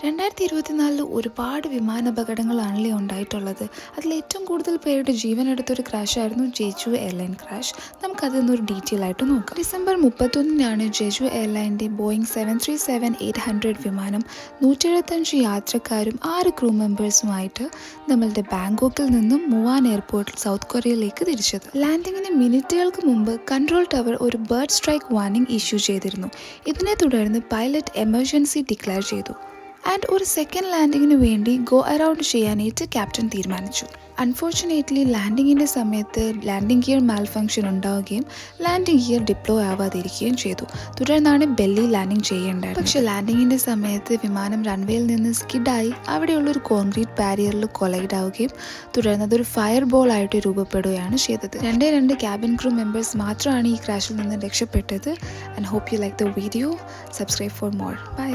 2024 ഒരുപാട് വിമാനാപകടങ്ങളാണല്ലേ ഉണ്ടായിട്ടുള്ളത്. അതിലേറ്റവും കൂടുതൽ പേരുടെ ജീവനെടുത്തൊരു ക്രാഷായിരുന്നു ജെജു എയർലൈൻ ക്രാഷ്. നമുക്കതൊന്നൊരു ഡീറ്റെയിൽ ആയിട്ട് നോക്കാം. ഡിസംബർ 31 ജെജു എയർലൈൻ്റെ ബോയിങ് 737-800 വിമാനം 175 യാത്രക്കാരും 6 ക്രൂ മെമ്പേഴ്സുമായിട്ട് നമ്മളുടെ ബാങ്കോക്കിൽ നിന്നും മുവാൻ എയർപോർട്ടിൽ സൗത്ത് കൊറിയയിലേക്ക് തിരിച്ചത്. ലാൻഡിങ്ങിന് മിനിറ്റുകൾക്ക് മുമ്പ് കൺട്രോൾ ടവർ ഒരു ബേർഡ് സ്ട്രൈക്ക് വാർണിംഗ് ഇഷ്യൂ ചെയ്തിരുന്നു. ഇതിനെ തുടർന്ന് പൈലറ്റ് എമർജൻസി ഡിക്ലെയർ ചെയ്തു. ആൻഡ് ഒരു സെക്കൻഡ് ലാൻഡിങ്ങിന് വേണ്ടി ഗോ അറൗണ്ട് ചെയ്യാനായിട്ട് ക്യാപ്റ്റൻ തീരുമാനിച്ചു. അൺഫോർച്ചുനേറ്റ്ലി ലാൻഡിങ്ങിൻ്റെ സമയത്ത് ലാൻഡിംഗ് ഗിയർ മാൽഫങ്ഷൻ ഉണ്ടാവുകയും ലാൻഡിംഗ് ഗിയർ ഡിപ്ലോയ് ആവാതിരിക്കുകയും ചെയ്തു. തുടർന്നാണ് ബെല്ലി ലാൻഡിംഗ് ചെയ്യേണ്ടത്. പക്ഷെ ലാൻഡിങ്ങിൻ്റെ സമയത്ത് വിമാനം റൺവേയിൽ നിന്ന് സ്കിഡായി അവിടെയുള്ളൊരു കോൺക്രീറ്റ് ബാരിയറിൽ കൊളൈഡ് ആവുകയും തുടർന്ന് അതൊരു ഫയർ ബോൾ ആയിട്ട് രൂപപ്പെടുകയാണ് ചെയ്തത്. രണ്ട് ക്യാബിൻ ക്രൂ മെമ്പേഴ്സ് മാത്രമാണ് ഈ ക്രാഷിൽ നിന്ന് രക്ഷപ്പെട്ടത്. And hope you like the video. Subscribe for more. By.